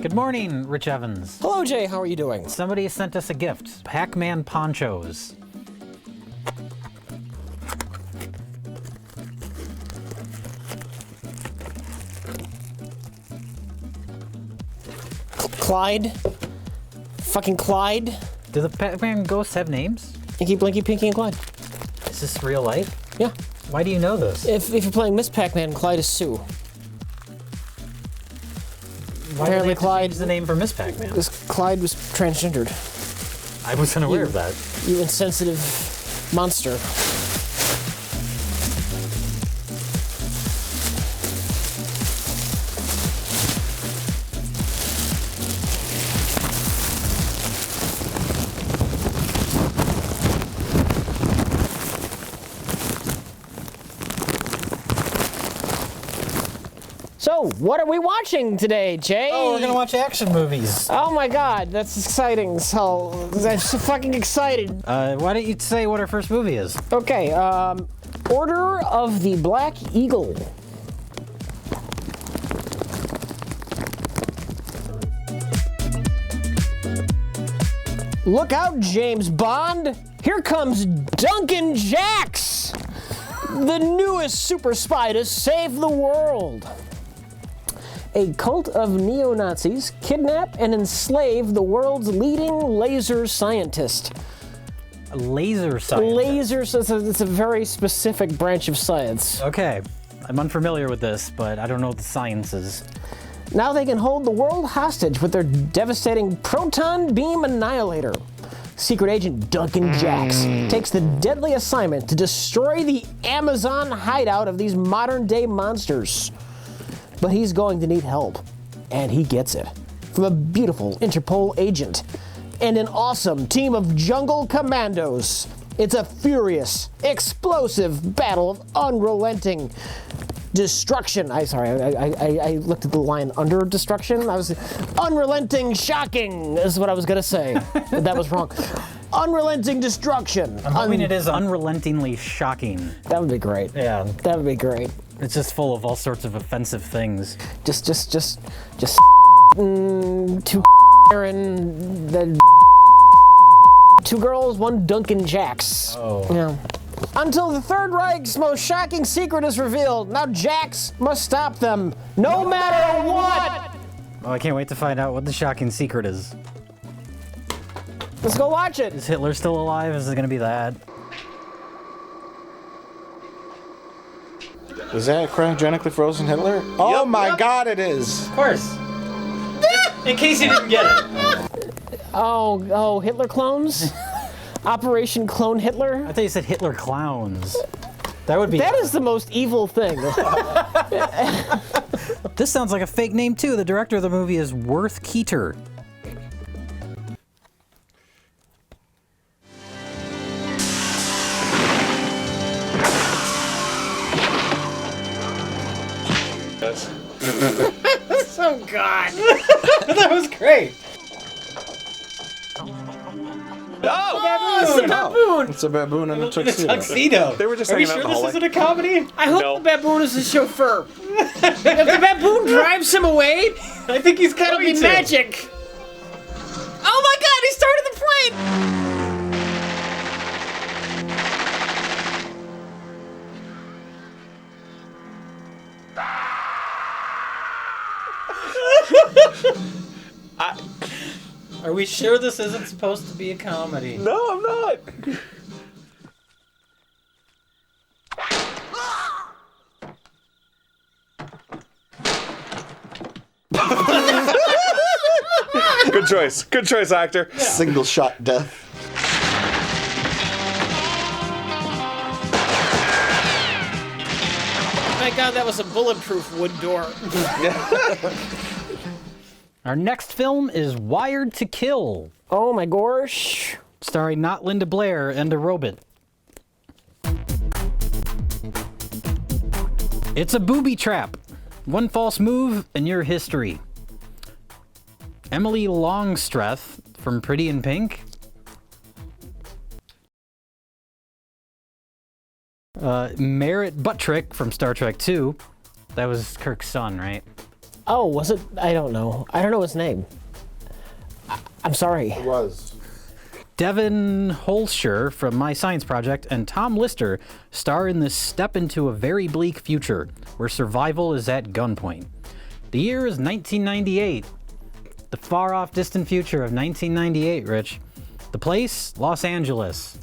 Good morning, Rich Evans. Hello, Jay. How are you doing? Somebody sent us a gift. Pac-Man ponchos. Clyde? Fucking Clyde? Do the Pac-Man ghosts have names? Inky, Blinky, Pinky, and Clyde. Is this real life? Yeah. Why do you know this? If you're playing Miss Pac-Man, Clyde is Sue. Why Apparently did they Clyde change the name for Miss Pac-Man? Because Clyde was transgendered. I was unaware of that. You insensitive monster. So, what are we watching today, Jay? Oh, we're gonna watch action movies. Oh my god, that's exciting. So, I'm so fucking excited. Why don't you say what our first movie is? Okay, Order of the Black Eagle. Look out, James Bond! Here comes Duncan Jaxx! The newest super spy to save the world. A cult of neo-Nazis kidnap and enslave the world's leading laser scientist. A laser scientist. It's a very specific branch of science. Okay, I'm unfamiliar with this, but I don't know what the science is. Now they can hold the world hostage with their devastating proton beam annihilator. Secret agent Duncan Jaxx takes the deadly assignment to destroy the Amazon hideout of these modern-day monsters. But he's going to need help, and he gets it from a beautiful Interpol agent and an awesome team of jungle commandos. It's a furious, explosive battle of unrelenting destruction. I looked at the line under destruction. I was unrelenting shocking is what I was gonna say, but that was wrong. Unrelenting destruction. I mean, it is unrelentingly shocking. That would be great. Yeah. That would be great. It's just full of all sorts of offensive things. Just two and then two girls, one Duncan Jaxx. Oh. Yeah. Until the Third Reich's most shocking secret is revealed, now Jaxx must stop them, no matter what! Oh, I can't wait to find out what the shocking secret is. Let's go watch it. Is Hitler still alive? Is it gonna be that? Is that cryogenically frozen Hitler? Oh my god, it is! Of course. In case you didn't get it. Oh, Hitler clones? Operation Clone Hitler? I thought you said Hitler clowns. That would be. That is the most evil thing. This sounds like a fake name too. The director of the movie is Worth Keeter. Oh God! That was great. Oh, it's the baboon! It's a baboon in a tuxedo. Tuxedo. They were just Are we hanging out sure in the this hallway. isn't a comedy? I hope the baboon is the chauffeur. If the baboon drives him away, I think he's that'll be magic. Oh my God! He started the plane. Are we sure this isn't supposed to be a comedy? No, I'm not! Good choice. Good choice, actor. Yeah. Single shot death. My God, that was a bulletproof wood door. Our next film is Wired to Kill, Oh my gosh. starring not Linda Blair and a robot. It's a booby trap. One false move and you're history. Emily Longstreth from Pretty in Pink. Merritt Buttrick from Star Trek II. That was Kirk's son, right? Oh, was it? I don't know. I don't know his name. I'm sorry. It was. Devin Holscher from My Science Project and Tom Lister star in this step into a very bleak future where survival is at gunpoint. The year is 1998. The far-off distant future of 1998, Rich. The place, Los Angeles.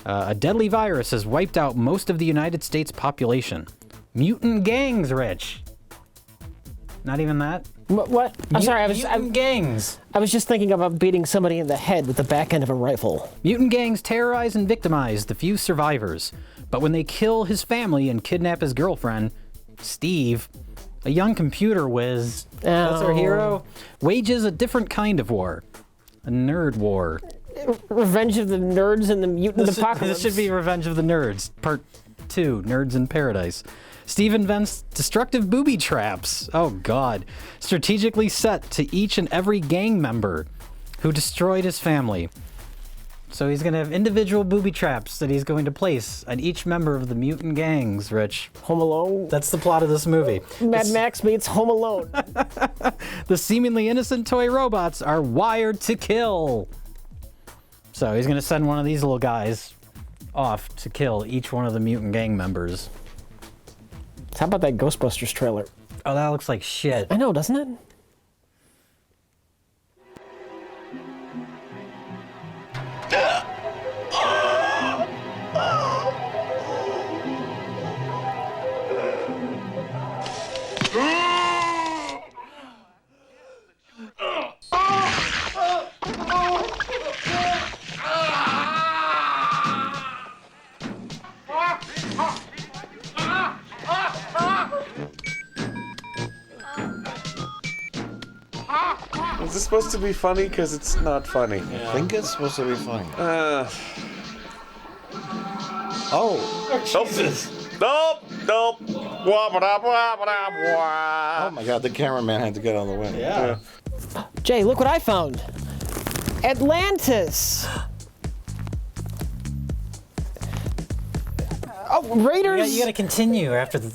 A deadly virus has wiped out most of the United States population. Mutant gangs, Rich. Not even that? What? I'm sorry, Mutant gangs. I was just thinking about beating somebody in the head with the back end of a rifle. Mutant gangs terrorize and victimize the few survivors. But when they kill his family and kidnap his girlfriend, Steve, a young computer whiz, that's our hero, wages a different kind of war. A nerd war. Revenge of the Nerds and the Mutant Apocalypse. This should be Revenge of the Nerds, Part 2, Nerds in Paradise. Steve invents destructive booby traps, oh god, strategically set to each and every gang member who destroyed his family. So he's going to have individual booby traps that he's going to place on each member of the mutant gangs, Rich. Home Alone. That's the plot of this movie. Mad Max meets Home Alone. The seemingly innocent toy robots are wired to kill. So he's going to send one of these little guys off to kill each one of the mutant gang members. How about that Ghostbusters trailer? Oh, that looks like shit. I know, doesn't it? Is this supposed to be funny? Because it's not funny. I think it's supposed to be funny. Oh, Jesus. nope. Oh my god, the cameraman had to get out of the way. Yeah. Jay, look what I found. Atlantis. Oh, Raiders. You got to continue after the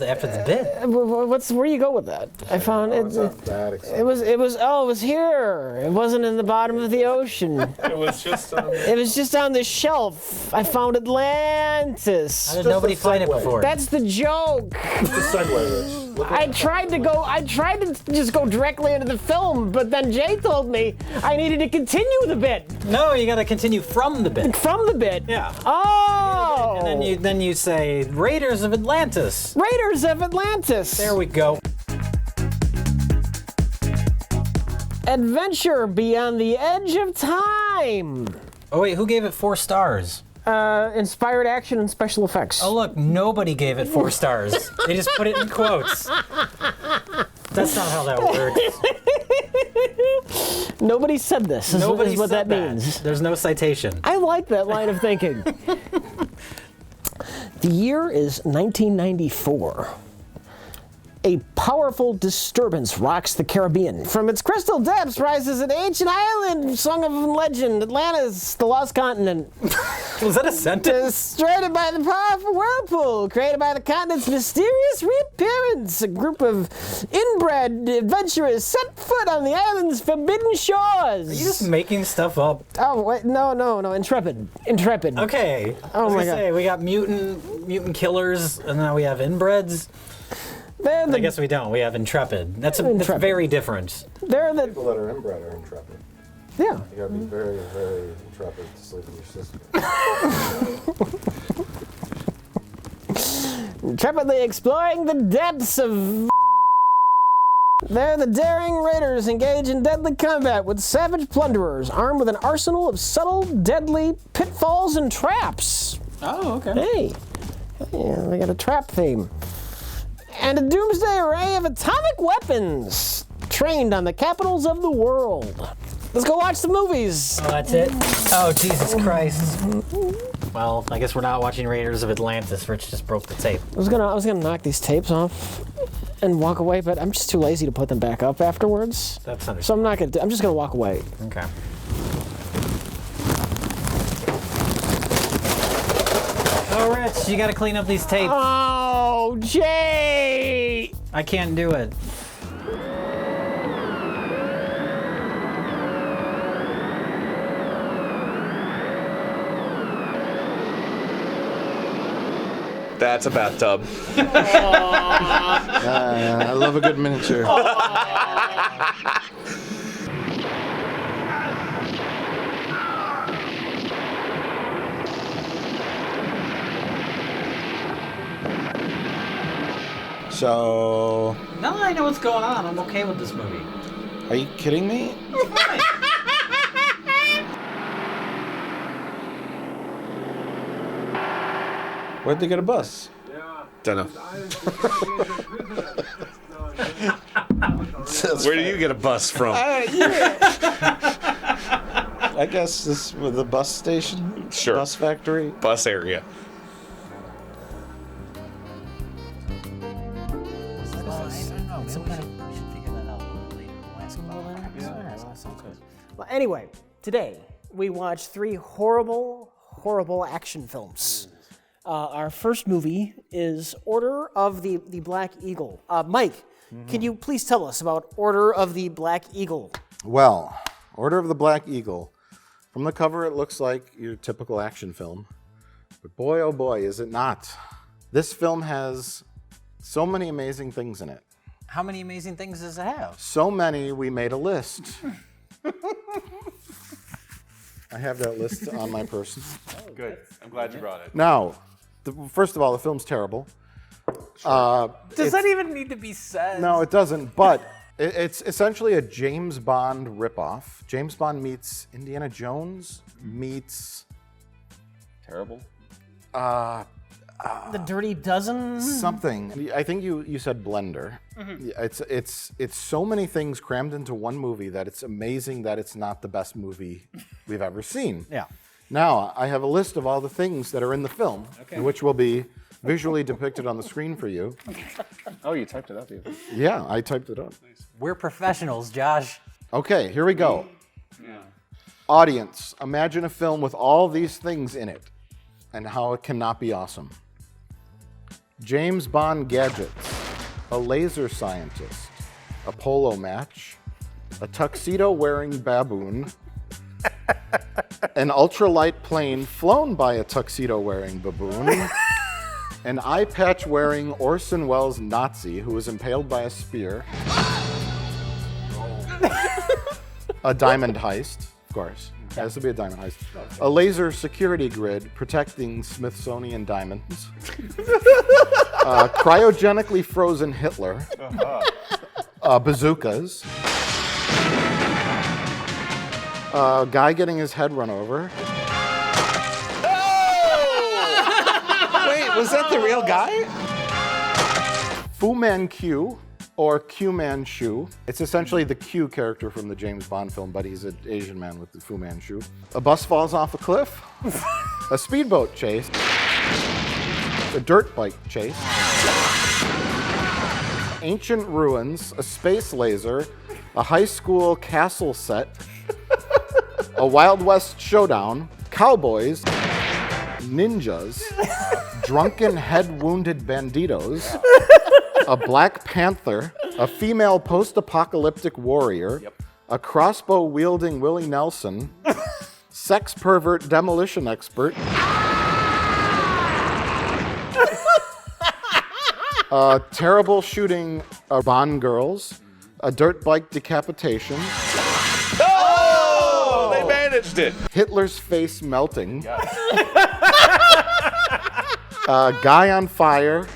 bit. Where do you go with that? I found it. It was here. It wasn't in the bottom of the ocean. It was just. It was just on the shelf. I found Atlantis. How did nobody find it segue. before? That's the joke. The segue, Rich. I tried to just go directly into the film, but then Jay told me I needed to continue the bit. No, you got to continue from the bit. From the bit. Yeah. Oh. And then you say Raiders of Atlantis. Raiders of Atlantis. There we go. Adventure beyond the edge of time. Oh wait, who gave it 4 stars? Inspired action and special effects. Oh look, nobody gave it 4 stars. They just put it in quotes. That's not how that works. Nobody said this. Nobody is what said that means. There's no citation. I like that line of thinking. The year is 1994. A powerful disturbance rocks the Caribbean. From its crystal depths rises an ancient island, song of legend, Atlantis, the lost continent. Was that a sentence? Destroyed by the powerful whirlpool, created by the continent's mysterious reappearance. A group of inbred adventurers set foot on the island's forbidden shores. Are you just making stuff up? Oh, wait, no, Intrepid. Okay. Oh my God. We got mutant killers, and now we have inbreds. I guess we don't. We have Intrepid. That's very different. They're the People that are inbred are intrepid. yeah. You gotta be very, very intrepid to sleep with your sister. Intrepidly exploring the depths of. They're the daring raiders engage in deadly combat with savage plunderers armed with an arsenal of subtle, deadly pitfalls and traps. Oh, okay. Hey, yeah, they got a trap theme. And a doomsday array of atomic weapons trained on the capitals of the world. Let's go watch the movies. Oh, that's it? Oh, Jesus Christ. Well, I guess we're not watching Raiders of Atlantis. Rich just broke the tape. I was gonna knock these tapes off and walk away, but I'm just too lazy to put them back up afterwards. That's understandable. So I'm not gonna. I'm just gonna walk away. Okay. Oh, Rich, you gotta clean up these tapes. Oh, Jay! I can't do it. That's a bathtub. I love a good miniature. So, Now that I know what's going on, I'm okay with this movie. are you kidding me? Where'd they get a bus? Don't know. Where do you get a bus from? I guess this was the bus station? Sure. Bus factory? Bus area. Well, anyway, today we watched 3 horrible, horrible action films. Our first movie is Order of the Black Eagle. Mike, can you please tell us about Order of the Black Eagle? Well, Order of the Black Eagle. From the cover, it looks like your typical action film. But boy, oh boy, is it not. This film has so many amazing things in it. How many amazing things does it have? So many, we made a list. I have that list on my person. Good. I'm glad you brought it. Now, first of all, the film's terrible. Does that even need to be said? No, it doesn't, but it's essentially a James Bond ripoff. James Bond meets Indiana Jones meets... Terrible? The Dirty Dozen? Something. I think you said blender. It's so many things crammed into one movie that it's amazing that it's not the best movie we've ever seen. Yeah. Now, I have a list of all the things that are in the film, which will be visually depicted on the screen for you. Oh, you typed it up even. Yeah, I typed it up. We're professionals, Josh. Okay, here we go. Audience, imagine a film with all these things in it and how it cannot be awesome. James Bond gadgets, a laser scientist, a polo match, a tuxedo-wearing baboon, an ultralight plane flown by a tuxedo-wearing baboon, an eye patch-wearing Orson Welles Nazi who was impaled by a spear, a diamond heist, of course. It has to be a diamond heist. A laser security grid protecting Smithsonian diamonds. Cryogenically frozen Hitler. Bazookas. A guy getting his head run over. Wait, was that the real guy? Fu Manchu, or Q Manchu. It's essentially the Q character from the James Bond film, but he's an Asian man with the Fu Manchu. A bus falls off a cliff. A speedboat chase. A dirt bike chase. Ancient ruins. A space laser. A high school castle set. A Wild West showdown. Cowboys. Ninjas. Drunken head-wounded banditos. A Black Panther, a female post-apocalyptic warrior, a crossbow-wielding Willie Nelson, sex pervert demolition expert, terrible shooting Bond girls, a dirt bike decapitation, Oh! They managed it. Hitler's face melting, guy on fire,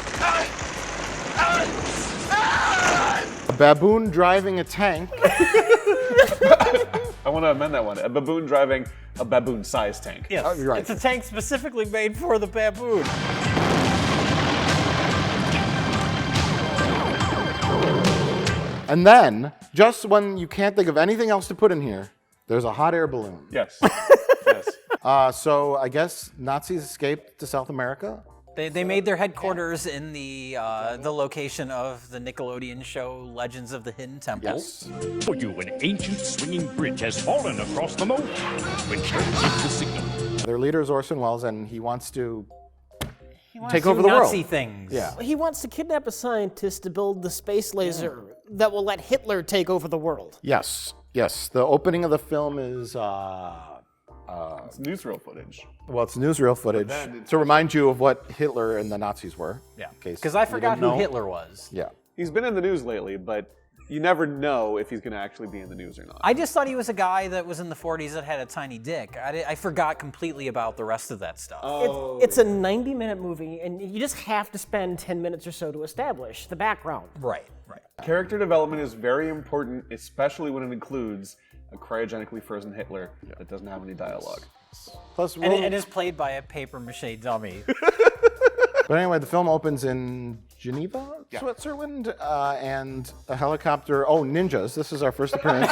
a baboon driving a tank. I want to amend that one. A baboon driving a baboon-sized tank. Yes. You're right. It's a tank specifically made for the baboon. And then, just when you can't think of anything else to put in here, there's a hot air balloon. Yes. Yes. So I guess Nazis escaped to South America. They made their headquarters in the location of the Nickelodeon show Legends of the Hidden Temple. Yes. For you, an ancient swinging bridge has fallen across the moat. When Kirk gives the signal, Their leader is Orson Welles, and he wants to take over the Nazi world. things. Yeah. He wants to kidnap a scientist to build the space laser that will let Hitler take over the world. Yes. Yes. The opening of the film is It's newsreel footage. Well, it's newsreel footage to remind you of what Hitler and the Nazis were. Yeah. in case Because I you forgot didn't who know. Hitler was. Yeah. He's been in the news lately, but you never know if he's going to actually be in the news or not. I just thought he was a guy that was in the 40s that had a tiny dick. I forgot completely about the rest of that stuff. It's a 90-minute movie, and you just have to spend 10 minutes or so to establish the background. Right. Character development is very important, especially when it includes a cryogenically frozen Hitler that doesn't have any dialogue. Plus, And it is played by a papier-mâché dummy. But anyway, the film opens in Geneva, Switzerland, and a helicopter. Oh, ninjas! This is our first appearance.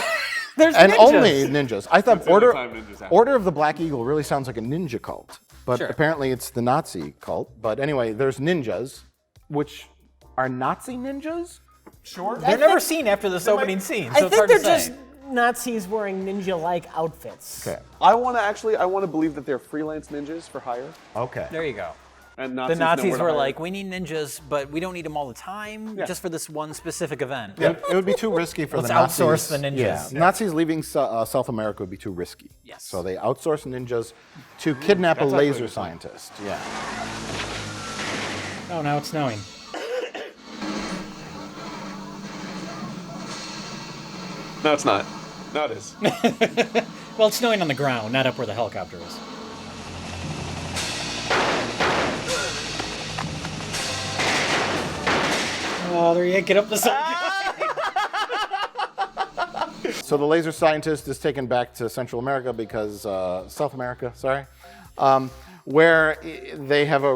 There's And ninjas. only ninjas. I thought the only time ninjas happen. Order of the Black Eagle really sounds like a ninja cult, but Sure. apparently it's the Nazi cult. But anyway, there's ninjas, which are Nazi ninjas. Sure. They're never seen after this opening scene, so I it's think hard they're to say. just Nazis wearing ninja-like outfits. Okay. I want to believe that they're freelance ninjas for hire. Okay. There you go. And The Nazis know Nazis where to were hire. like, we need ninjas, but we don't need them all the time, just for this one specific event. Yeah, it would be too risky for Let's the Nazis. outsource the ninjas. Yeah. Nazis leaving South America would be too risky. Yes. So they outsource ninjas to kidnap a That's laser actually scientist. Yeah. Oh, now it's snowing. No, it's not. No, it is. Well, it's snowing on the ground, not up where the helicopter is. Oh, there you go. Get up the side. So the laser scientist is taken back to Central America because South America, sorry, where they have a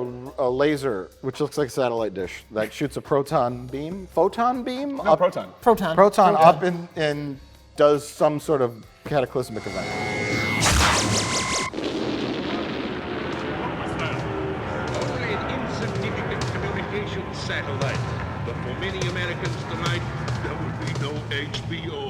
laser which looks like a satellite dish that shoots a photon beam No, proton. proton up and does some sort of cataclysmic event. Only an insignificant communications satellite. But for many Americans tonight, there will be no HBO.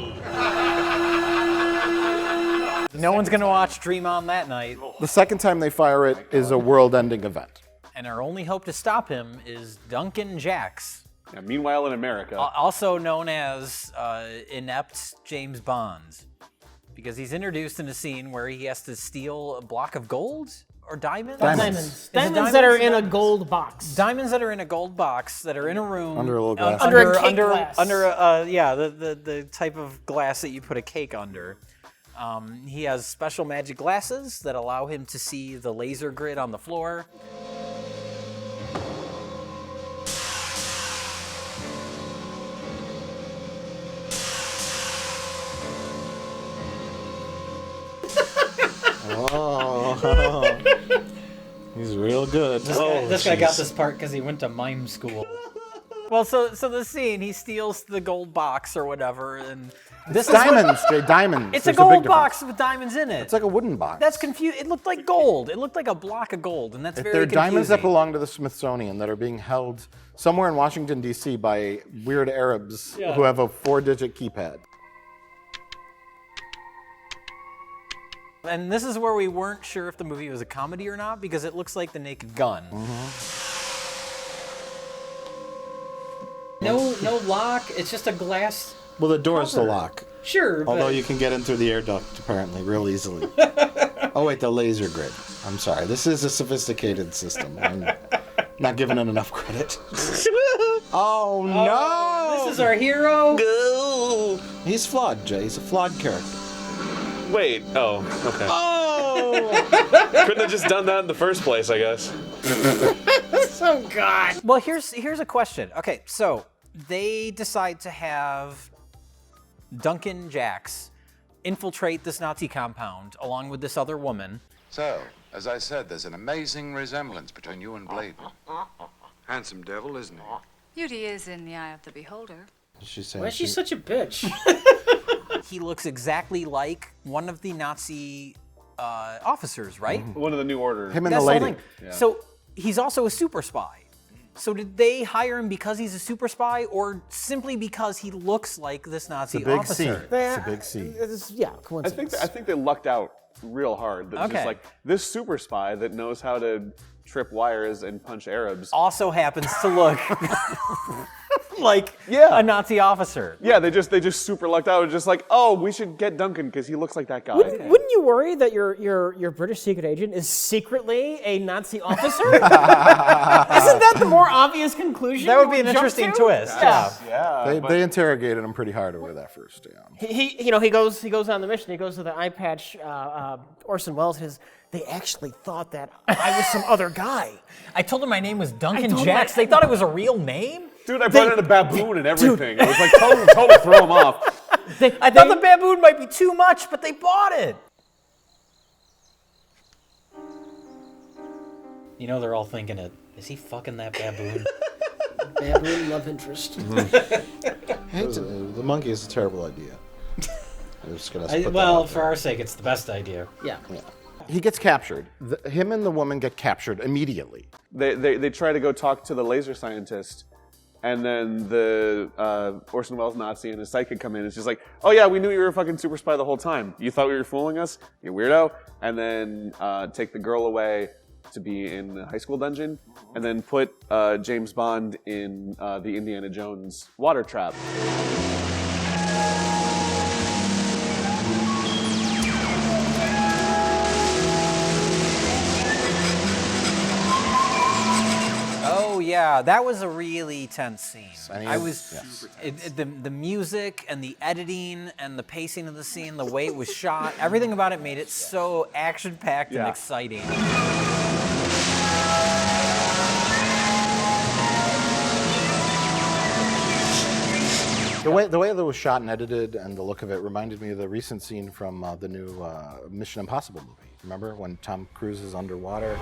No one's going to watch Dream On that night. The second time they fire it is a world-ending event. And our only hope to stop him is Duncan Jaxx, Yeah, meanwhile, in America, also known as inept James Bond, because he's introduced in a scene where he has to steal a block of gold or diamonds? Diamonds. Is it Diamonds that are in a Diamonds? gold box. Diamonds that are in a gold box that are in a room Under a little glass. Under a cake glass. the type of glass that you put a cake under. He has special magic glasses that allow him to see the laser grid on the floor. Oh, he's real good. This guy got this part because he went to mime school. Well, so the scene, he steals the gold box or whatever, and this is Diamonds, Jay, diamonds. it's There's a big gold difference. box with diamonds in it. It's like a wooden box. That's confused. It looked like gold. It looked like a block of gold, and that's very They're confusing. diamonds that belong to the Smithsonian that are being held somewhere in Washington, D.C. by weird Arabs who have a 4-digit keypad. And this is where we weren't sure if the movie was a comedy or not, because it looks like The Naked Gun. No lock. It's just a glass. Well, the door's the Cover. lock. Sure, Although but you can get in through the air duct, apparently, real easily. Oh, wait, the laser grid. I'm sorry. This is a sophisticated system. I'm not giving it enough credit. Oh, no! this is our hero. He's flawed, Jay. He's a flawed character. wait. Oh, okay. Oh! Couldn't have just done that in the first place, I guess. Oh God. Well, here's a question. Okay, so they decide to have Duncan Jaxx infiltrate this Nazi compound along with this other woman. So, as I said, there's an amazing resemblance between you and Bladen. Handsome devil, isn't he? Beauty is in the eye of the beholder. She's saying Why is she such a bitch? He looks exactly like one of the Nazi officers, right? One of the New Order. Him and That's the the lady. thing. So he's also a super spy. So did they hire him because he's a super spy, or simply because he looks like this Nazi It's a big C. officer? It's a big C. Yeah, I coincidence. think they lucked out real hard. That's Okay. just like this super spy that knows how to trip wires and punch Arabs. Also happens to look like Yeah. a Nazi officer. Yeah, they just super lucked out. Just like, oh, we should get Duncan because he looks like that guy. Wouldn't you worry that your British secret agent is secretly a Nazi officer? Isn't that the more obvious conclusion? That would be you an jump interesting to? twist. Yeah. They interrogated him pretty hard over that first day. He goes on the mission. He goes to the eye patch. Orson Welles says they actually thought that I was some other guy. I told them my name was Duncan told Jaxx. They thought it was a real name. Dude, I brought in a baboon and everything. It was like total throw him off. I thought the baboon might be too much, but they bought it. You know, they're all thinking it. Is he fucking that baboon? Baboon love interest. The monkey is a terrible idea. I'm just gonna put that Well, out for our sake, it's the best idea. Yeah. He gets captured. Him and the woman get captured immediately. They try to go talk to the laser scientist, and then the Orson Welles Nazi and his psychic come in. It's just like, oh yeah, we knew you were a fucking super spy the whole time. You thought we were fooling us, you weirdo. And then take the girl away to be in the high school dungeon, and then put James Bond in the Indiana Jones water trap. Oh yeah, that was a really tense scene. I The music and the editing and the pacing of the scene, the way it was shot, everything about it made it so action-packed and exciting. The way that it was shot and edited and the look of it reminded me of the recent scene from the new Mission Impossible movie. Remember when Tom Cruise is underwater?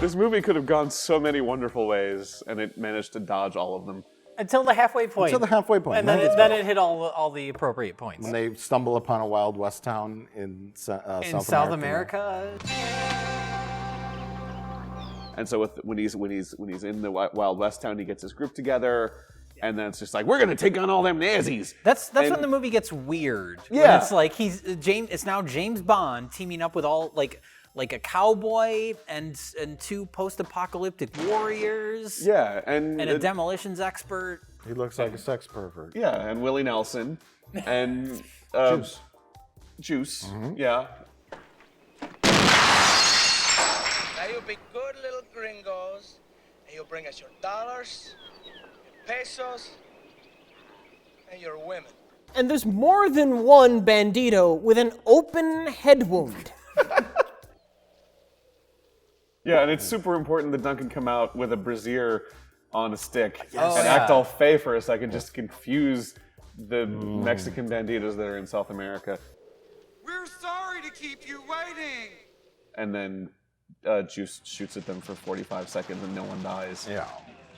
This movie could have gone so many wonderful ways, and it managed to dodge all of them. Until the halfway point. Until the halfway point. And then it hit all the appropriate points. When they stumble upon a Wild West town in South America. And so when he's in the Wild West town, he gets his group together, and then it's just like, we're gonna take on all them Nazis. That's when the movie gets weird. Yeah. When it's like it's now James Bond teaming up with all like a cowboy and two post-apocalyptic warriors. Yeah, and a demolitions expert. He looks like a sex pervert. Yeah, and Willie Nelson and Juice. Mm-hmm. Yeah. Now you be good little gringos, and you bring us your dollars, your pesos, and your women. And there's more than one bandito with an open head wound. Yeah, and it's super important that Duncan come out with a brassiere on a stick Yes. and act all fey for a second, just to confuse the Mexican banditos that are in South America. We're sorry to keep you waiting. And then Juice shoots at them for 45 seconds and no one dies. Yeah.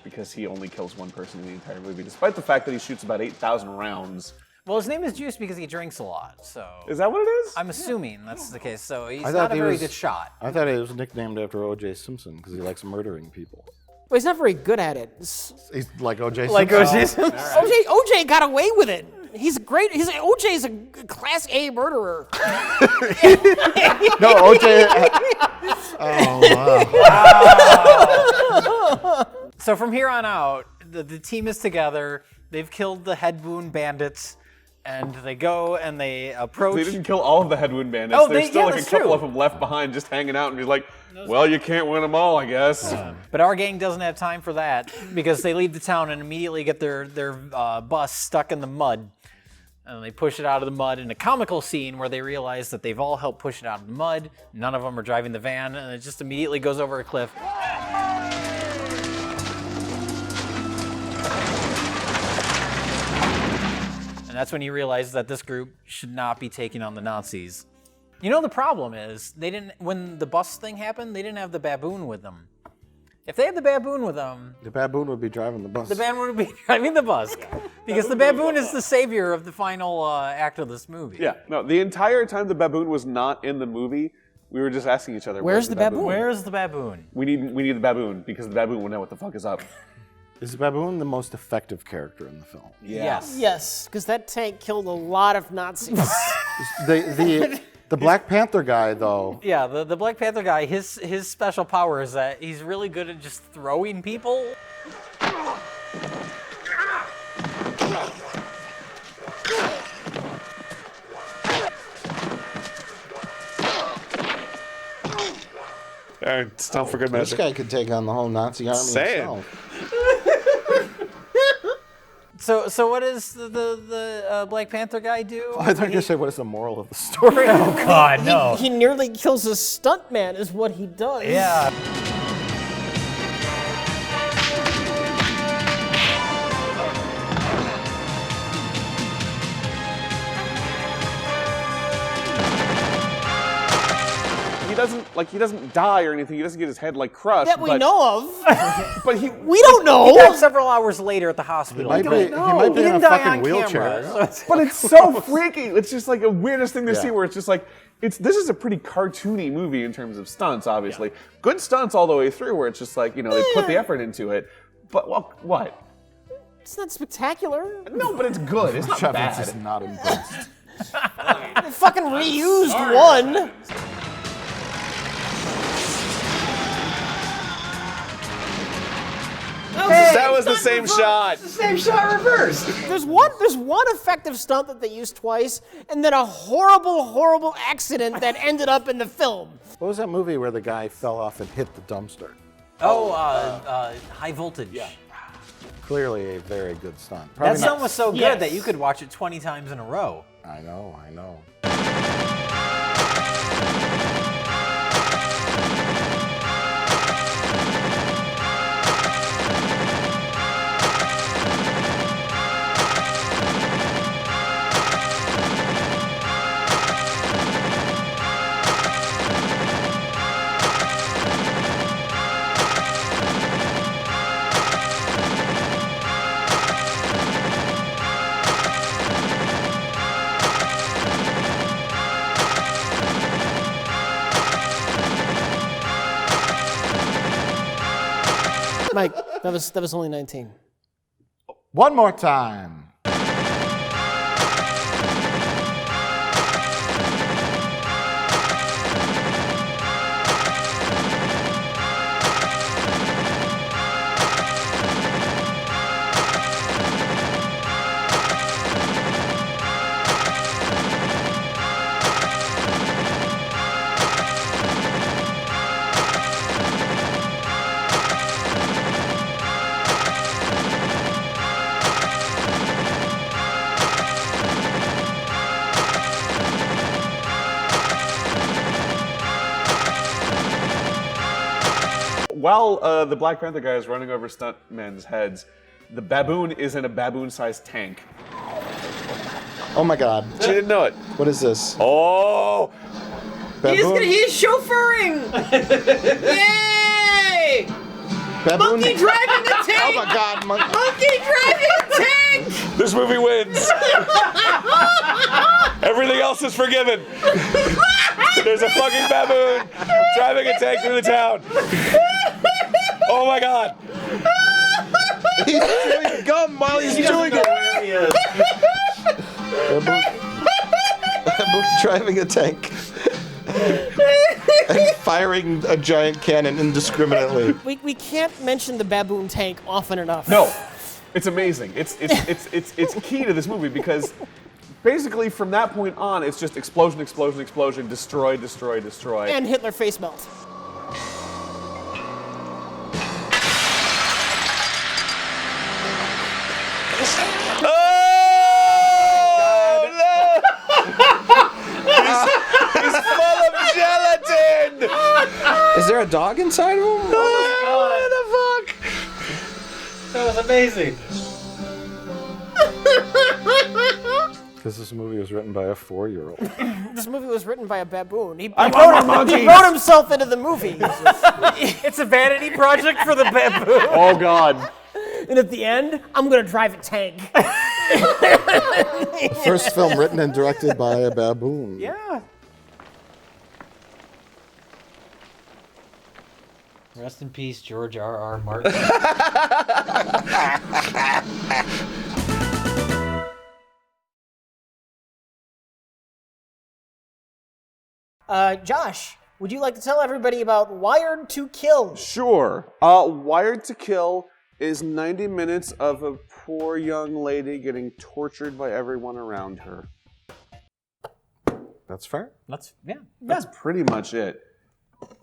Because he only kills one person in the entire movie, despite the fact that he shoots about 8,000 rounds. Well, his name is Juice because he drinks a lot, so... Is that what it is? I'm assuming that's the case, so he's not a very good shot. I thought he was nicknamed after O.J. Simpson because he likes murdering people. Well, he's not very good at it. He's like O.J. Simpson. Like O.J. Simpson. OJ got away with it. He's great. OJ's a class A murderer. No, O.J. Oh, wow. So from here on out, the team is together. They've killed the head wound bandits. And they go and they approach. They didn't kill all of the head wound bandits. Oh, There's still like a couple true. of them left behind just hanging out, and he's like, well, you can't win them all, I guess. But our gang doesn't have time for that because they leave the town and immediately get their bus stuck in the mud. And they push it out of the mud in a comical scene where they realize that they've all helped push it out of the mud. None of them are driving the van, and it just immediately goes over a cliff. And that's when you realize that this group should not be taking on the Nazis. You know, the problem is, when the bus thing happened, they didn't have the baboon with them. If they had the baboon with them... The baboon would be driving the bus. The baboon would be driving the bus. Because the baboon is the savior of the final act of this movie. Yeah, no, the entire time the baboon was not in the movie, We were just asking each other. Where's the baboon? Where's the baboon? We need the baboon because the baboon will know what the fuck is up. Is the baboon the most effective character in the film? Yes. Yes, because that tank killed a lot of Nazis. The Black Panther guy, though. Yeah, the Black Panther guy, his special power is that he's really good at just throwing people. All right, it's time for good This measure. guy could take on the whole Nazi army himself. So what does the Black Panther guy do? I thought you were going to say, what is the moral of the story? Oh God, no. He nearly kills a stuntman, is what he does. Yeah. He doesn't die or anything. He doesn't get his head like crushed. That we know of. But We don't know. He died several hours later at the hospital. He might be in a fucking wheelchair. But it's so freaky. It's just like the weirdest thing to see where it's just like, this is a pretty cartoony movie in terms of stunts, obviously. Good stunts all the way through where it's just like, they put the effort into it. But what? It's not spectacular. No, but it's good. It's not Chapman's bad. just not impressed. They fucking reused one. That was the same shot. The same shot reversed. There's one effective stunt that they used twice, and then a horrible accident that ended up in the film. What was that movie where the guy fell off and hit the dumpster? Oh, High Voltage. Yeah. Clearly a very good stunt. That stunt was so good that you could watch it 20 times in a row. I know. Mike, that was only 19. One more time. While the Black Panther guy is running over stuntmen's heads, the baboon is in a baboon-sized tank. Oh my God. She didn't know it. What is this? Oh! Baboon? He's chauffeuring! Yay! Baboon? Monkey driving the tank! Oh my God. Monkey driving the tank! This movie wins! Everything else is forgiven! There's a fucking baboon driving a tank through the town! Oh my God! He's chewing gum while he's doing it. Baboon driving a tank. And firing a giant cannon indiscriminately. We can't mention the baboon tank often enough. No, it's amazing. It's key to this movie because basically from that point on, it's just explosion, explosion, explosion, destroy, destroy, destroy. And Hitler face melt. He's full of gelatin! Is there a dog inside of him? What the fuck? That was amazing. Because this movie was written by a 4-year-old. This movie was written by a baboon. He I want more he monkeys! wrote himself into the movie. It's a vanity project for the baboon. Oh God. And at the end, I'm gonna drive a tank. The first film written and directed by a baboon. Yeah. Rest in peace, George R.R. Martin. Josh, would you like to tell everybody about Wired to Kill? Sure. Wired to Kill is 90 minutes of a poor young lady getting tortured by everyone around her. That's fair. That's pretty much it.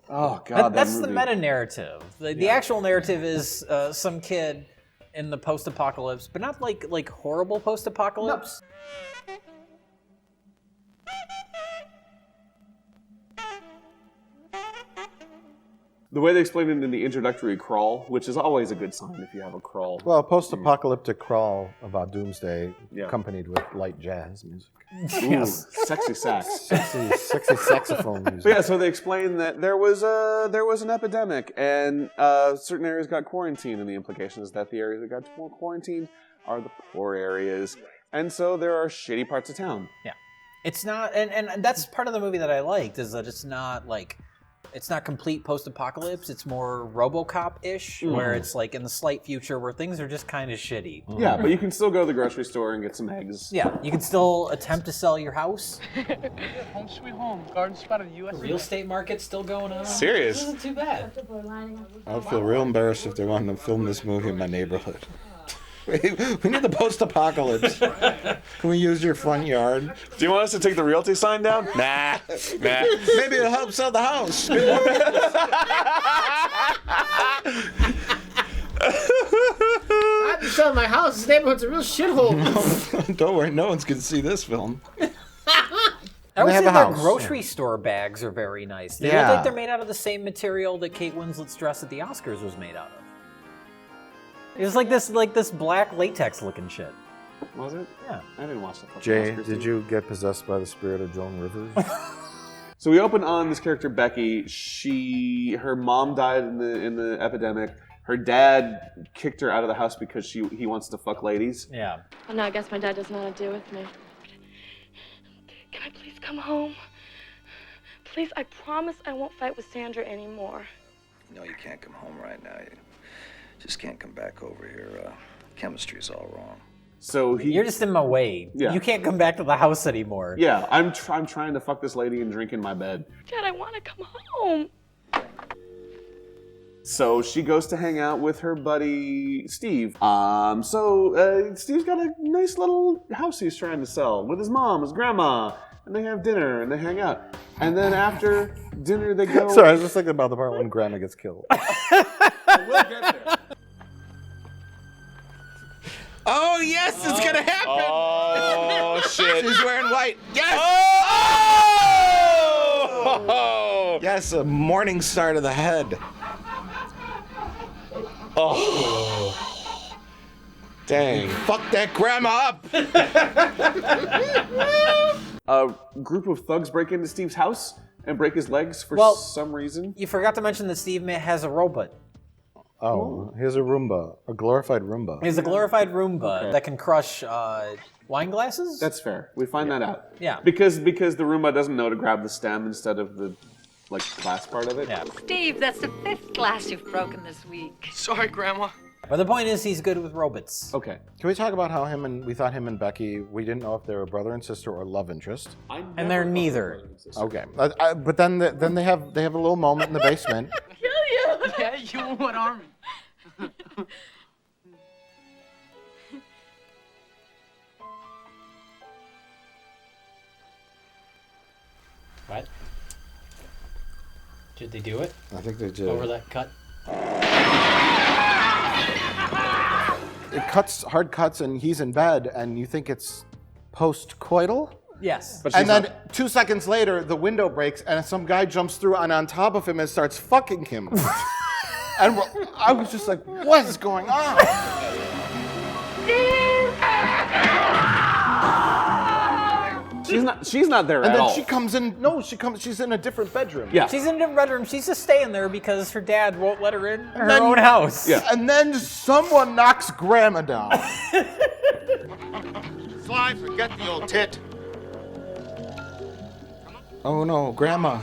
Oh God, that's the meta narrative. The actual narrative is some kid in the post-apocalypse, but not like horrible post-apocalypse. The way they explained it in the introductory crawl, which is always a good sign if you have a crawl. Well, a post-apocalyptic crawl about doomsday, accompanied with light jazz music. Yes. Sexy sax. Sexy saxophone music. But yeah, so they explained that there was an epidemic, and certain areas got quarantined, and the implication is that the areas that got more quarantined are the poor areas, and so there are shitty parts of town. Yeah, it's not, and that's part of the movie that I liked, is that it's not like. It's not complete post-apocalypse. It's more RoboCop-ish, where it's like in the slight future where things are just kind of shitty. Yeah, but you can still go to the grocery store and get some eggs. Yeah, you can still attempt to sell your house. Home sweet home. Garden spot of the U.S. The real estate market's still going on. Serious? This isn't too bad. I would feel real embarrassed if they wanted to film this movie in my neighborhood. We need the post-apocalypse. Can we use your front yard? Do you want us to take the realty sign down? Nah. Maybe it'll help sell the house. I've been selling my house. This neighborhood's a real shithole. Don't worry, no one's going to see this film. I would have say a their house. grocery store bags are very nice. They look Yeah. like they're made out of the same material that Kate Winslet's dress at the Oscars was made out of. It was like this black latex looking shit. Was it? Yeah. I didn't watch that. Jay, did you get possessed by the spirit of Joan Rivers? So we open on this character Becky. Her mom died in the epidemic. Her dad kicked her out of the house because he wants to fuck ladies. Yeah. Oh, no, I guess my dad doesn't know what to do with me. Can I please come home? Please, I promise I won't fight with Sandra anymore. No, you can't come home right now. You just can't come back over here. Chemistry's all wrong. So You're just in my way. Yeah. You can't come back to the house anymore. Yeah, I'm trying to fuck this lady and drink in my bed. Dad, I want to come home. So she goes to hang out with her buddy Steve. Steve's got a nice little house he's trying to sell with his mom, his grandma, and they have dinner and they hang out. And then after dinner they go. Sorry, I was just thinking about the part when Grandma gets killed. We'll get there. Oh yes, it's gonna happen! Oh shit! She's wearing white. Yes! Oh! Yes, a morning star to the head. Oh! Dang! Fuck that grandma up! A group of thugs break into Steve's house and break his legs for some reason. You forgot to mention that Steve has a robot. Oh, here's a Roomba, a glorified Roomba. He's a glorified Roomba that can crush wine glasses? That's fair. We find that out. Yeah. Because the Roomba doesn't know to grab the stem instead of the glass part of it. Yeah. Steve, that's the 5th glass you've broken this week. Sorry, Grandma. But the point is, he's good with robots. Okay. Can we talk about how we thought him and Becky, we didn't know if they were brother and sister or love interest. And they're neither. Okay. But then they have a little moment in the basement. Kill you! Yeah, you what army? What? Did they do it? I think they did. Over that cut? It hard cuts, and he's in bed, and you think it's post-coital? Yes. And then 2 seconds later, the window breaks, and some guy jumps through and on top of him and starts fucking him. And I was just like, what is going on? She's not there And at then all. she comes in. No, she's in a different bedroom. Yeah. She's in a different bedroom. She's just staying there because her dad won't let her in her own house. Yeah. And then someone knocks Grandma down. Sly, forget the old tit. Oh no, Grandma.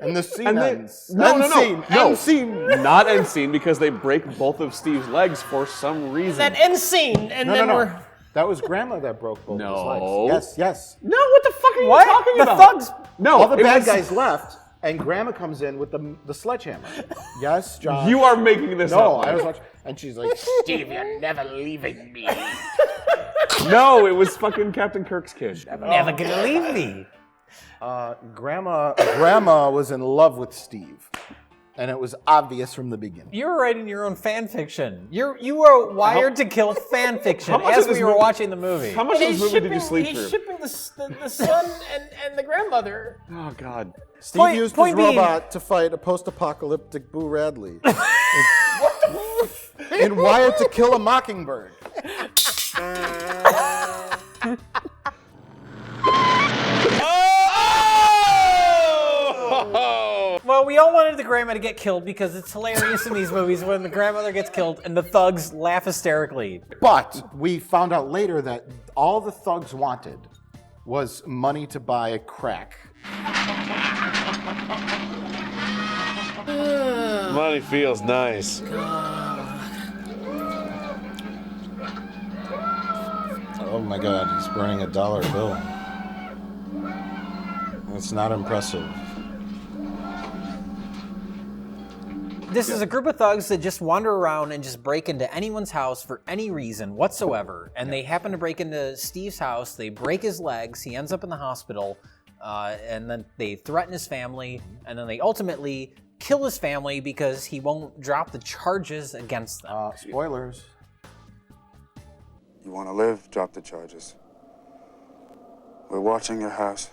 And the scene ends. No. End scene. Not end scene, because they break both of Steve's legs for some reason. That end scene, and then we're... That was Grandma that broke both No. his legs. Yes. No, what the fuck are you What? talking The about? thugs... No, All the it bad was- guys left, and Grandma comes in with the sledgehammer. Yes, John. You are making this up. No, I Mike. was watching, and she's like, Steve, you're never leaving me. No, it was fucking Captain Kirk's kid. Never gonna leave me. Grandma was in love with Steve, and it was obvious from the beginning. You were writing your own fan fiction. You were wired to kill fan fiction How much as of this we were movie- watching the movie. How much of this movie did you sleep He's through? shipping the son and the grandmother. Oh God. Steve used his point being- robot to fight a post-apocalyptic Boo Radley. And wired to kill a mockingbird. Well, we all wanted the grandma to get killed because it's hilarious in these movies when the grandmother gets killed and the thugs laugh hysterically. But we found out later that all the thugs wanted was money to buy crack. Money feels nice. Oh my God, he's burning a dollar bill. It's not impressive. This is a group of thugs that just wander around and just break into anyone's house for any reason whatsoever. And they happen to break into Steve's house. They break his legs. He ends up in the hospital. And then they threaten his family. And then they ultimately kill his family because he won't drop the charges against them. Spoilers. You want to live? Drop the charges. We're watching your house.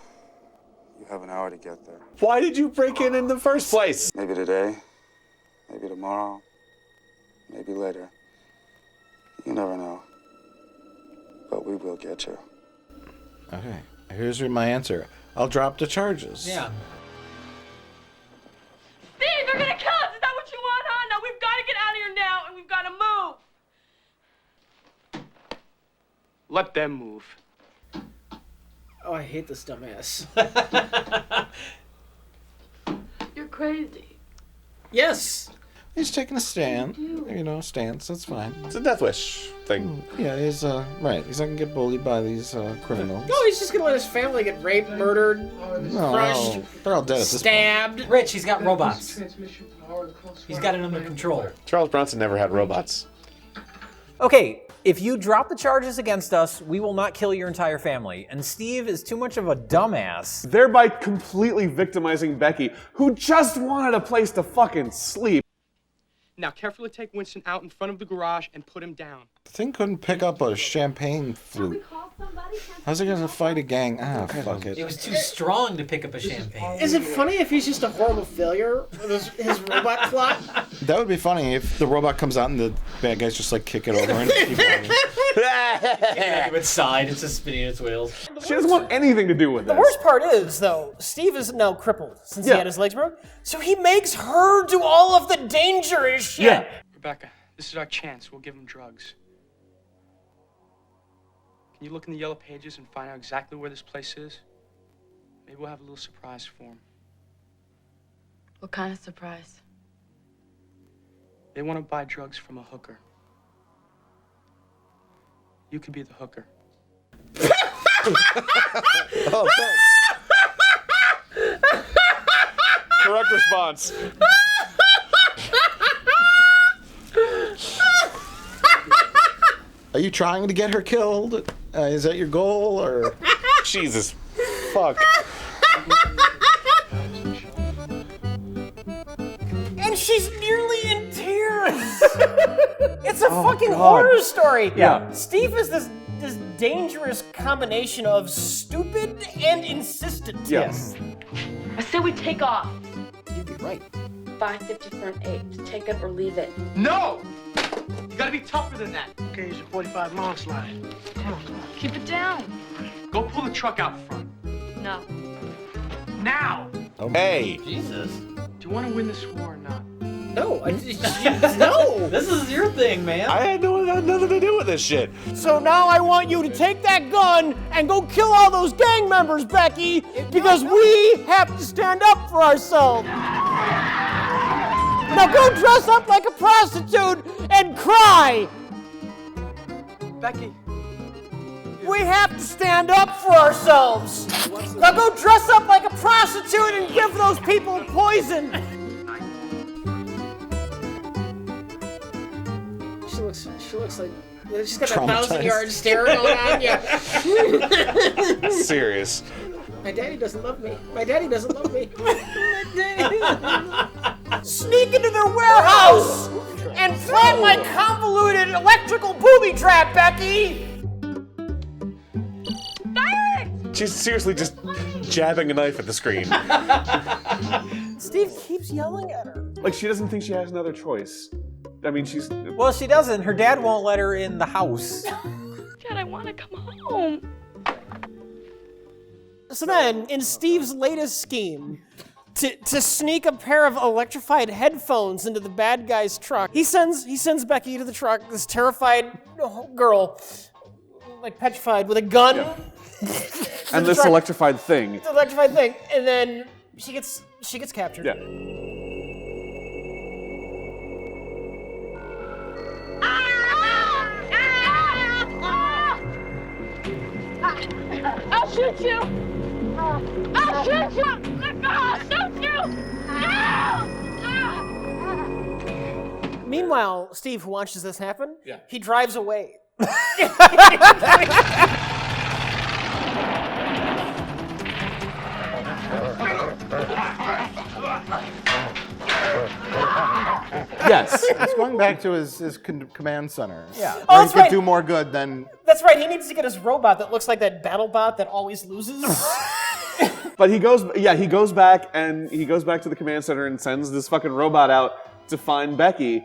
You have an hour to get there. Why did you break in the first place? Maybe today. Maybe tomorrow. Maybe later. You never know. But we will get you. Okay, here's my answer. I'll drop the charges. Yeah. Steve, they're gonna kill us! Is that what you want, huh? Now we've gotta get out of here now, and we've gotta move! Let them move. Oh, I hate this dumbass. You're crazy. Yes. He's taking a stand. You know, stance. That's fine. It's a death wish thing. Yeah, he's right. He's not gonna get bullied by these criminals. No, he's just gonna let his family get raped, murdered, crushed, they're all dead at this stabbed. Rich, he's got robots. He's got it under control. Charles Bronson never had robots. Okay, if you drop the charges against us, we will not kill your entire family. And Steve is too much of a dumbass. Thereby completely victimizing Becky, who just wanted a place to fucking sleep. Now carefully take Winston out in front of the garage and put him down. The thing couldn't pick up a champagne flute. How's it gonna fight a gang? Ah, fuck it. It was too strong to pick up a champagne. Is it funny if he's just a horrible failure with his robot plot? That would be funny if the robot comes out and the bad guys just like kick it over and keep running. Its side, it's just spinning its wheels. She doesn't want anything to do with The this. worst part is, though, Steve is now crippled since he had his legs broke, so he makes her do all of the dangerous shit. Yeah. Rebecca, this is our chance. We'll give him drugs. Can you look in the yellow pages and find out exactly where this place is? Maybe we'll have a little surprise for him. What kind of surprise? They want to buy drugs from a hooker. You could be the hooker. Oh, thanks. Correct response. Are you trying to get her killed? Is that your goal, or? Jesus. Fuck. And she's nearly in tears. It's a fucking horror story. Yeah. Steve is this dangerous combination of stupid and insistent. Yes. I say we take off. You'd be right. $5.50 for an 8. Just take it or leave it. No! You gotta be tougher than that. Okay, it's a 45 long slide. Come on. Keep it down. Go pull the truck out front. No. Now! Hey. Jesus. Do you want to win this war or not? No, no. This is your thing, man. I had nothing to do with this shit. So now I want you to take that gun and go kill all those gang members, Becky, because we have to stand up for ourselves. Now go dress up like a prostitute and cry. Becky. We have to stand up for ourselves. Now go dress up like a prostitute and give those people poison. She looks like she's got a 1,000-yard stare going on. Yeah. Serious. My daddy doesn't love me. My daddy doesn't love me. My daddy doesn't love me. Sneak into their warehouse and plant my convoluted electrical booby trap, Becky. She's seriously just jabbing a knife at the screen. Steve keeps yelling at her. Like, she doesn't think she has another choice. I mean, she's... Well, she doesn't. Her dad won't let her in the house. Dad, I want to come home. So then, in Steve's latest scheme, to sneak a pair of electrified headphones into the bad guy's truck, he sends Becky to the truck, this terrified girl, like petrified, with a gun. Yeah. And this electrified thing. It's electrified thing, and then she gets captured. Yeah. I'll shoot you! I'll shoot you! I'll shoot you! No! Meanwhile, Steve, who watches this happen, Yeah. he drives away. Yes. He's going back to his command center. Yeah. Where Oh, he that's could right. do more good than... That's right, he needs to get his robot that looks like that battle bot that always loses. But he goes back to the command center and sends this fucking robot out to find Becky.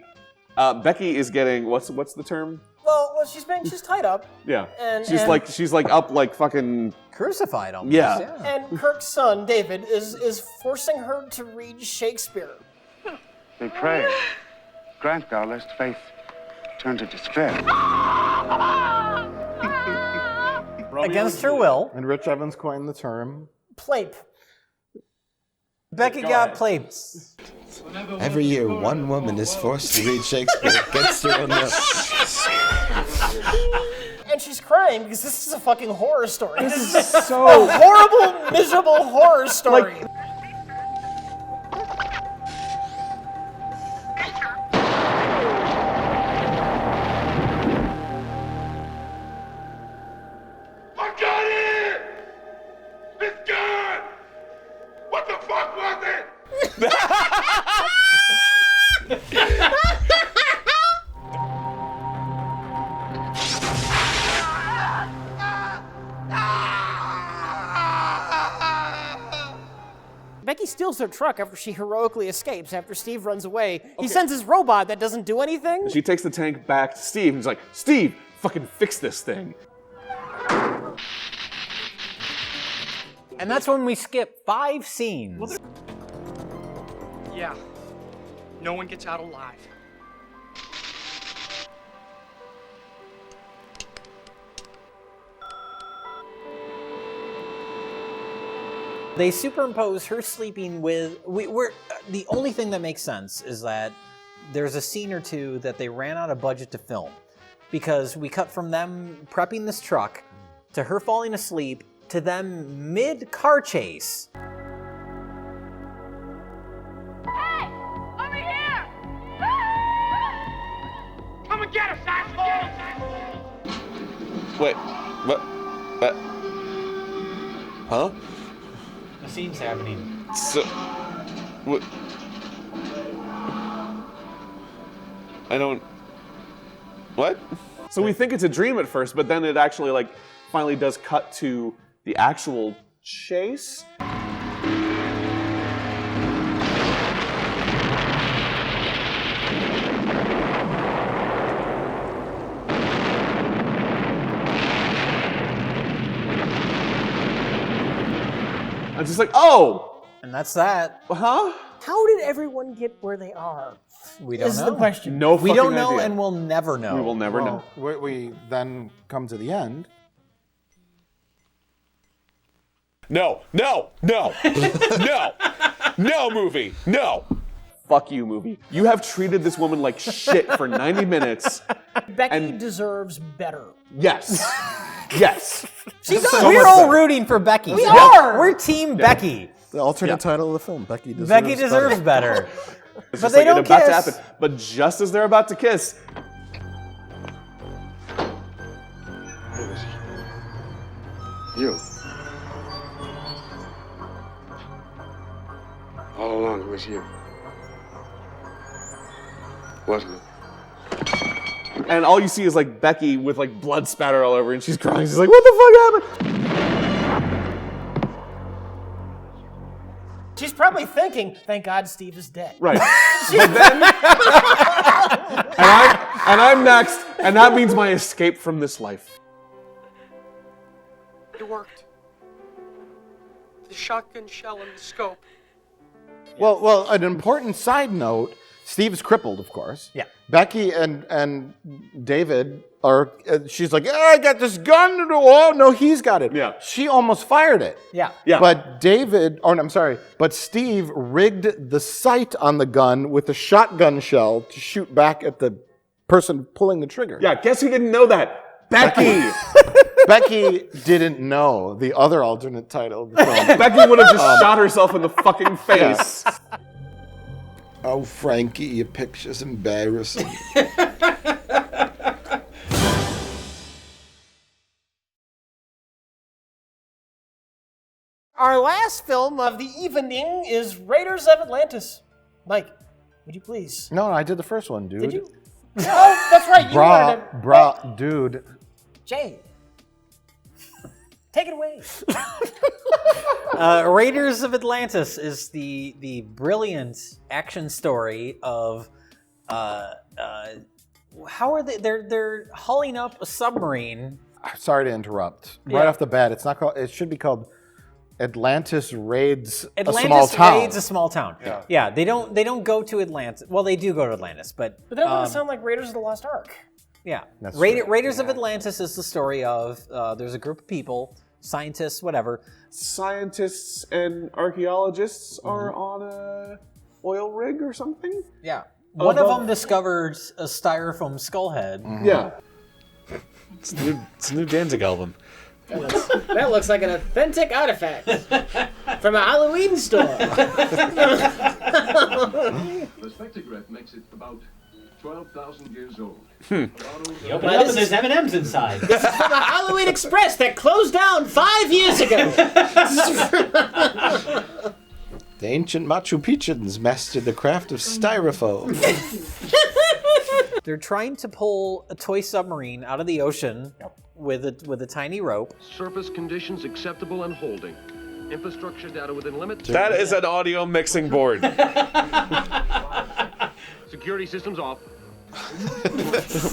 Becky is getting, what's the term? Well, she's tied up. Yeah. And she's up like fucking crucified almost. Yeah. And Kirk's son, David, is forcing her to read Shakespeare. They pray. Grant thou lest faith turn to despair. Against her will. And Rich Evans coined the term. Plape. Becky got plapes. Every year, one woman is forced to read Shakespeare against her own will. And she's crying because this is a fucking horror story. This is so... a horrible, miserable horror story. Like, I got it! It's gone! What the fuck was it? Becky steals her truck after she heroically escapes after Steve runs away. He sends his robot that doesn't do anything. she takes the tank back to Steve and he's like, Steve, fucking fix this thing. And that's when we skip 5 scenes. Yeah. No one gets out alive. They superimpose her sleeping with... the only thing that makes sense is that there's a scene or two that they ran out of budget to film. Because we cut from them prepping this truck to her falling asleep to them mid-car chase. Hey! Over here! Come and get us, asshole! Wait, what? Huh? The scene's happening. So, what? I don't... What? So we think it's a dream at first, but then it actually, like, finally does cut to the actual chase. I'm just like, oh! And that's that. Huh? How did everyone get where they are? We don't This know. is the question. No We fucking don't know idea. and we'll never know. We will never know. We then come to the end. No, movie, no. Fuck you, movie. You have treated this woman like shit for 90 minutes. Becky deserves better. Yes. Yes. We're all rooting for Becky. We are. We're Team Becky. The alternate title of the film, Becky deserves better. It's But just they like don't it's about to kiss. happen. But just as they're about to kiss, Who is he? You. All along, it was you. Wasn't it? and all you see is like Becky with like blood spatter all over, and she's crying. She's like, "What the fuck happened?" She's probably thinking, "Thank God Steve is dead." Right. But then, and I'm next, and that means my escape from this life. It worked. The shotgun shell and the scope. Well, an important side note, Steve's crippled, of course. Yeah. Becky and David are, she's like, I got this gun. Oh, no, he's got it. Yeah. She almost fired it. Yeah. Yeah. But Steve rigged the sight on the gun with a shotgun shell to shoot back at the person pulling the trigger. Yeah, guess who didn't know that? Becky! Becky didn't know the other alternate title of the film. Becky would have just shot herself in the fucking face. Yeah. Oh, Frankie, your picture's embarrassing. Our last film of the evening is Raiders of Atlantis. Mike, would you please? No, I did the first one, dude. Did you? Oh, that's right. You wanted to... Dude. Jay, take it away. Raiders of Atlantis is the brilliant action story of how are they're hauling up a submarine. Sorry to interrupt. Yeah. Right off the bat, it's not called. It should be called Atlantis Raids a Small Atlantis Town. raids a small town. Yeah, they don't go to Atlantis. Well, they do go to Atlantis, but But that doesn't sound like Raiders of the Lost Ark. yeah. That's Raiders of Atlantis is the story of there's a group of people, scientists, whatever. Scientists and archaeologists are on a oil rig or something? Yeah. One of them discovered a styrofoam skull head. Yeah. It's a new Danzig album. That looks like an authentic artifact from a Halloween store. The spectrograph makes it about 12,000 years old. You open it up and there's M&M's inside. This is from a Halloween Express that closed down 5 years ago. The ancient Machu Picchuans mastered the craft of styrofoam. They're trying to pull a toy submarine out of the ocean with a tiny rope. Surface conditions acceptable and holding. Infrastructure data within limits. That is an audio mixing board. Security systems off.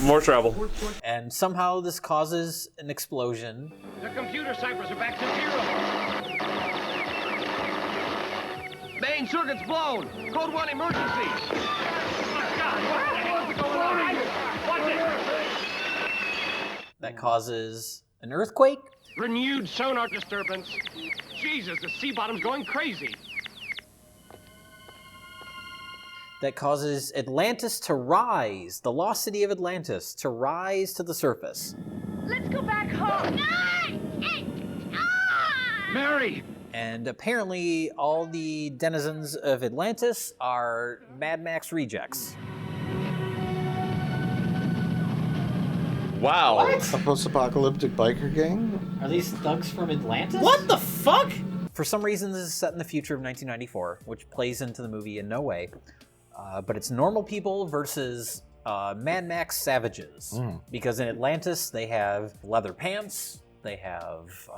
More trouble. And somehow this causes an explosion. The computer ciphers are back to zero. Main circuit's blown. Code 1 emergency. What's going on? Watch it. That causes an earthquake. Renewed sonar disturbance. Jesus, the sea bottom's going crazy. That causes Atlantis to rise, the lost city of Atlantis, to rise to the surface. Let's go back home. Mary! And apparently all the denizens of Atlantis are Mad Max rejects. Wow. A post-apocalyptic biker gang? Are these thugs from Atlantis? What the fuck? For some reason, this is set in the future of 1994, which plays into the movie in no way. But it's normal people versus Mad Max savages. Because in Atlantis, they have leather pants, they have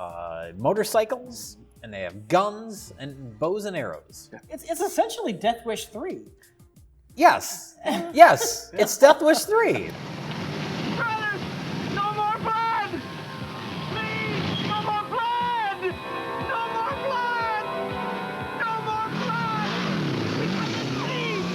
motorcycles, and they have guns and bows and arrows. It's essentially Death Wish 3. Yes, yes, it's Death Wish 3. Brothers, no more blood! Please, no more blood! No more blood! No more blood! We got to leave!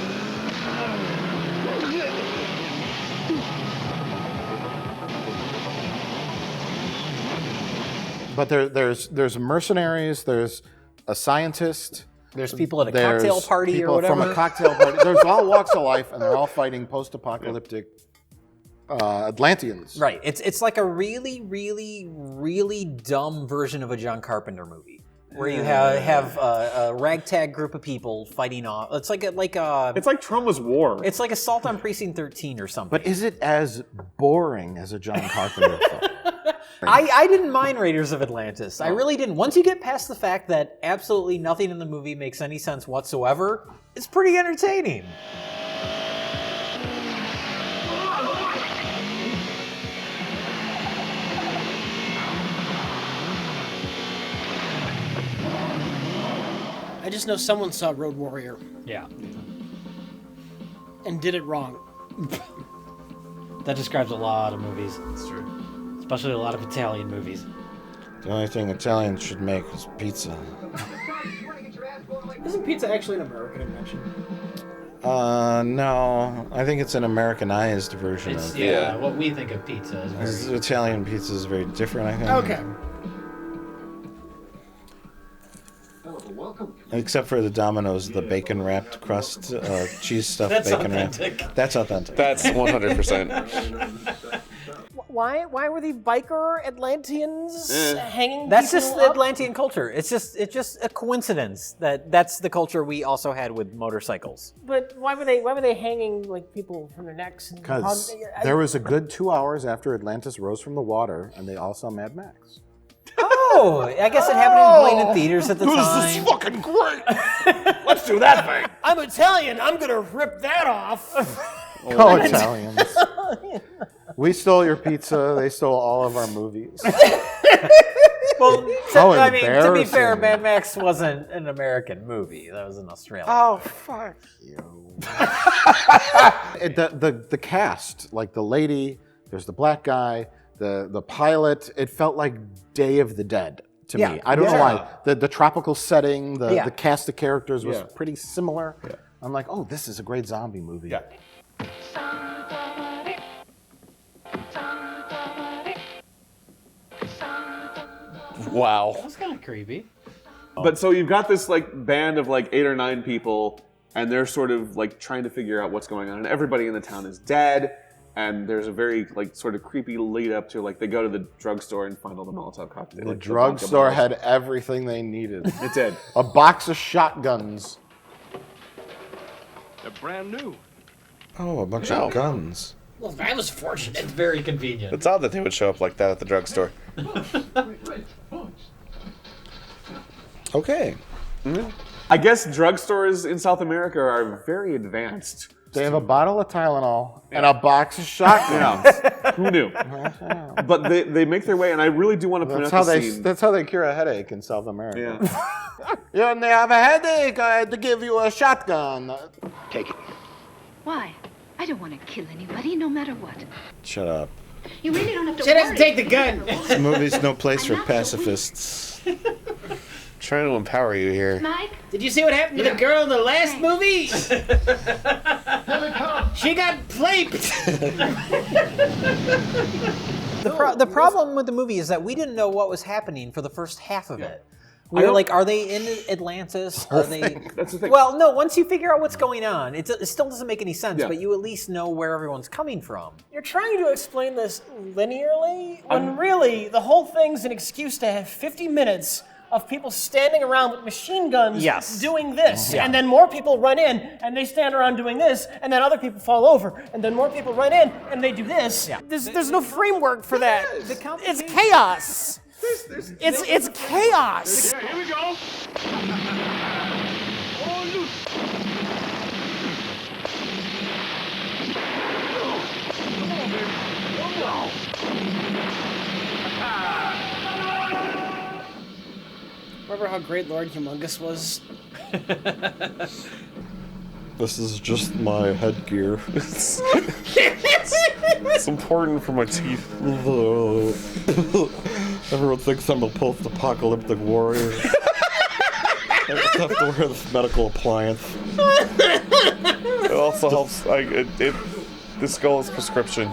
But there's mercenaries. There's a scientist. There's people at a cocktail party or whatever. From a cocktail party. There's all walks of life, and they're all fighting post-apocalyptic Atlanteans. Right. It's like a really, really, really dumb version of a John Carpenter movie, where you have a ragtag group of people fighting off. It's like It's like Trauma's War. It's like Assault on Precinct 13 or something. But is it as boring as a John Carpenter film? I didn't mind Raiders of Atlantis. I really didn't. Once you get past the fact that absolutely nothing in the movie makes any sense whatsoever, it's pretty entertaining. I just know someone saw Road Warrior Yeah. and did it wrong. That describes a lot of movies. It's true. Especially a lot of Italian movies. The only thing Italians should make is pizza. Isn't pizza actually an American invention? No. I think it's an Americanized version It's, of yeah, what we think of pizza is very... Italian pizza is very different, I think. Okay. Except for the Domino's, the bacon-wrapped crust, cheese stuffed That's bacon-wrapped. authentic. That's authentic. That's 100%. Why were the biker Atlanteans hanging? That's just people up? Atlantean culture. It's just a coincidence that that's the culture we also had with motorcycles. But why were they hanging like people from their necks? Because there was a good 2 hours after Atlantis rose from the water, and they all saw Mad Max. Oh, I guess it happened playing in theaters at the time. This is fucking great. Let's do that thing. I'm Italian. I'm gonna rip that off. Go Italians. We stole your pizza. They stole all of our movies. Well, I mean, to be fair, embarrassing. Mad Max wasn't an American movie. That was an Australian. Oh, fuck you. The cast, like the lady, there's the black guy, the pilot, it felt like Day of the Dead to me. I don't know why. The tropical setting, the cast of characters was pretty similar. Yeah. I'm like, oh, this is a great zombie movie. Yeah. Wow. That's kind of creepy. But so you've got this like band of like 8 or 9 people, and they're sort of like trying to figure out what's going on, and everybody in the town is dead. And there's a very like sort of creepy lead up to like they go to the drugstore and find all the Molotov cocktails. The drugstore had everything they needed. It did. A box of shotguns. They're brand new. Oh, a bunch of guns. Well, that was fortunate. It's very convenient. It's odd that they would show up like that at the drugstore. Okay. Mm-hmm. I guess drugstores in South America are very advanced. They have a bottle of Tylenol and a box of shotguns. Who knew? But they make their way, and I really do want to point out the scene. That's how they cure a headache in South America. Yeah. Yeah, and they have a headache. I had to give you a shotgun. Take it. Why? I don't want to kill anybody, no matter what. Shut up. You really don't have to She doesn't take the gun. This movie's no place for pacifists. Trying to empower you here. Mike? Did you see what happened to the girl in the last movie? She got plaped. The problem with the movie is that we didn't know what was happening for the first half of it. We were like, are they in Atlantis? Are they? That's the thing. Well, no. Once you figure out what's going on, it still doesn't make any sense. Yeah. But you at least know where everyone's coming from. You're trying to explain this linearly, when really the whole thing's an excuse to have 50 minutes of people standing around with machine guns doing this. Yeah. And then more people run in and they stand around doing this, and then other people fall over, and then more people run in and they do this. Yeah. There's no framework for that. It's chaos. It's chaos. Yeah, here we go. Oh, loose. Come on, baby. One Remember how great Lord Humongous was? This is just my headgear. It's important for my teeth. Everyone thinks I'm a post-apocalyptic warrior. I just have to wear this medical appliance. It also helps. The skull is prescription.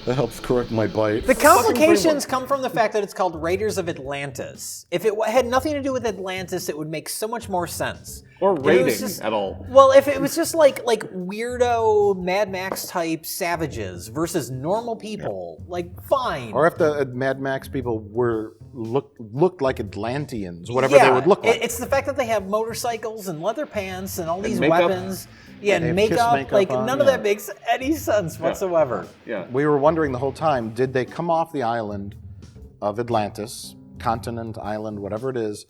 That helps correct my bite. The complications come from the fact that it's called Raiders of Atlantis. If it had nothing to do with Atlantis, it would make so much more sense. Or If it raiding was just- at all. Well, if it was just like weirdo Mad Max type savages versus normal people, like fine. Or if the Mad Max people looked like Atlanteans, whatever they would look like. It's the fact that they have motorcycles and leather pants and all these makeup. weapons. Yeah, They and have kiss makeup. makeup Like on, none of yeah. that makes any sense whatsoever. Yeah. We were wondering the whole time, did they come off the island of Atlantis, continent, island, whatever it is,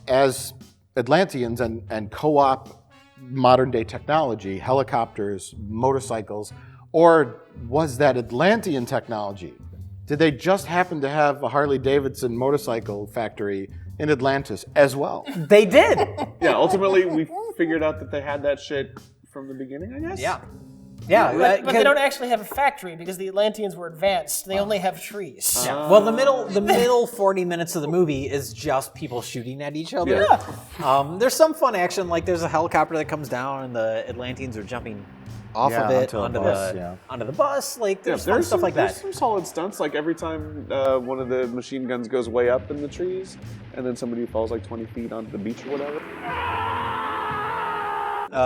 as Atlanteans and co-op modern day technology, helicopters, motorcycles, or was that Atlantean technology? Did they just happen to have a Harley-Davidson motorcycle factory in Atlantis as well? They did. Yeah, ultimately we figured out that they had that shit from the beginning, I guess. Yeah. Yeah, but they don't actually have a factory because the Atlanteans were advanced. They only have trees. Yeah. Well, the middle 40 minutes of the movie is just people shooting at each other. Yeah. There's some fun action, like there's a helicopter that comes down and the Atlanteans are jumping off of it onto the bus. Like there's fun stuff like There's that. some solid stunts, like every time one of the machine guns goes way up in the trees, and then somebody falls like 20 feet onto the beach or whatever.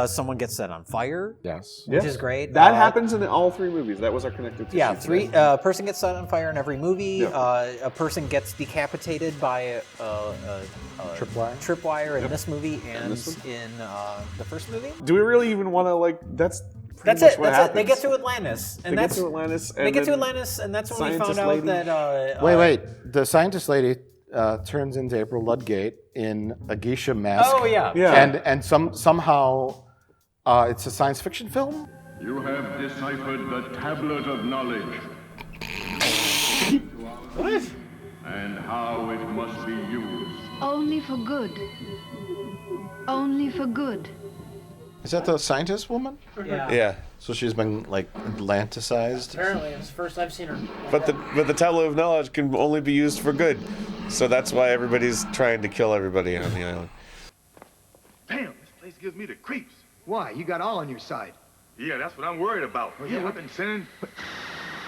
Someone gets set on fire. Yes. Which is great. That happens in all three movies. That was our connective tissue. Yeah, a person gets set on fire in every movie. Yeah. A person gets decapitated by a tripwire in this movie and in the first movie. Do we really even want to like? That's pretty That's much it. what That's happens. it. They get to Atlantis, and They that's get to Atlantis. They get to Atlantis, and that's when we found out that. Wait. The scientist lady turns into April Ludgate in a geisha mask. Oh, yeah. And somehow it's a science fiction film. You have deciphered the tablet of knowledge. What? And how it must be used. Only for good. Only for good. Is that the scientist woman? Yeah. Yeah. So she's been like Atlanticized. Apparently, it's the first I've seen her. But the tablet of knowledge can only be used for good. So that's why everybody's trying to kill everybody on the island. Damn, this place gives me the creeps. Why? You got all on your side. Yeah, that's what I'm worried about. Oh, yeah, I've been sending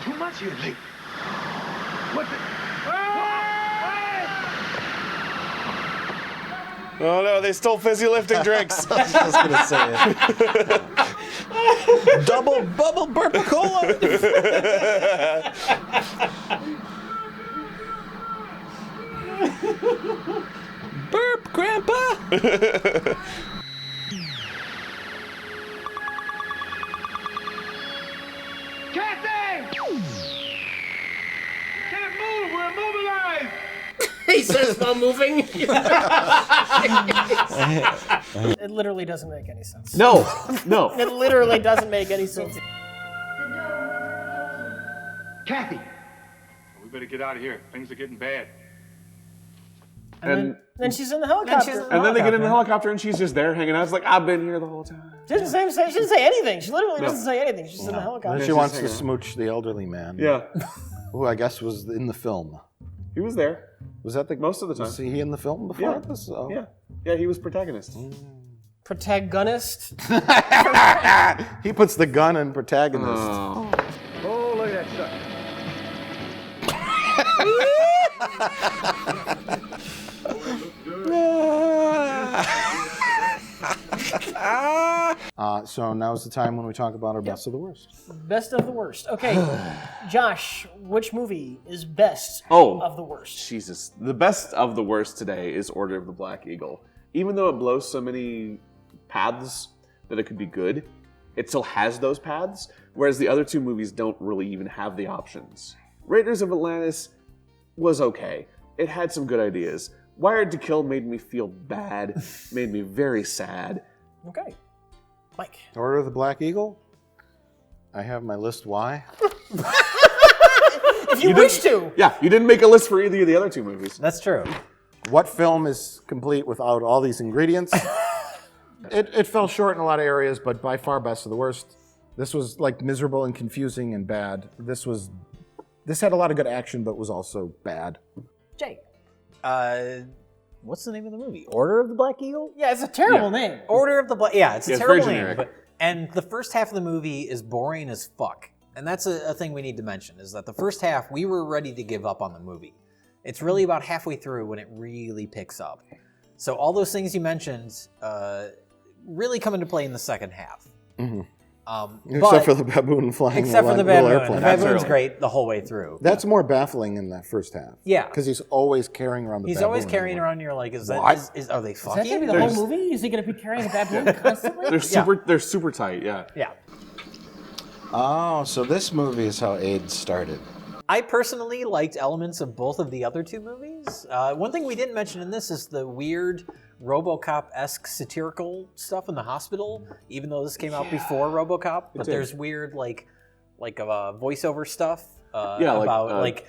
too much here lately. What the? Oh no, they stole fizzy lifting drinks. I was just gonna say it. Double bubble burp-a-cola. Burp, Grandpa. Kathy! Can't move! We're immobilized! He says while moving. It literally doesn't make any sense. No. It literally doesn't make any sense. Kathy! We better get out of here. Things are getting bad. And Then she's in the helicopter. and then they get in the helicopter and she's just there hanging out. It's like, I've been here the whole time. She doesn't say anything. She literally doesn't say anything. She's in the helicopter. And she wants to smooch the elderly man. Yeah. Who I guess was in the film. He was there. Was that the most of the time? Was he in the film before Yeah. this? Oh. Yeah, he was protagonist. Protagonist. He puts the gun in protagonist. Oh, look at that sucker. So now's the time when we talk about our best of the worst. Best of the worst. Okay, Josh, which movie is best Oh. of the worst? Jesus. The best of the worst today is Order of the Black Eagle. Even though it blows so many paths that it could be good, it still has those paths, whereas the other two movies don't really even have the options. Raiders of Atlantis was okay. It had some good ideas. Wired to Kill made me feel bad, made me very sad. Okay. Mike. Order of the Black Eagle? I have my list. Why? If you wish to. Yeah, you didn't make a list for either of the other two movies. That's true. What film is complete without all these ingredients? It fell short in a lot of areas, but by far best of the worst. This was like miserable and confusing and bad. This had a lot of good action, but was also bad. Jake. What's the name of the movie? Order of the Black Eagle? Yeah, it's a terrible name. Order of the Black. Yeah, it's a Yeah, it's very terrible name. generic. But And the first half of the movie is boring as fuck. And that's a thing we need to mention, is that the first half, we were ready to give up on the movie. It's really about halfway through when it really picks up. So all those things you mentioned really come into play in the second half. Mm-hmm. Except for the baboon flying Except for the baboon. airplane. The baboon's great the whole way through. That's more baffling in that first half. Yeah. Because he's always carrying around the baboon. He's always carrying around, you're like, are they What? fucking? Is that going to be the whole movie? Is he going to be carrying a baboon constantly? They're super tight, yeah. Yeah. Oh, so this movie is how AIDS started. I personally liked elements of both of the other two movies. One thing we didn't mention in this is the weird RoboCop-esque satirical stuff in the hospital, even though this came out before RoboCop. But there's weird voiceover stuff about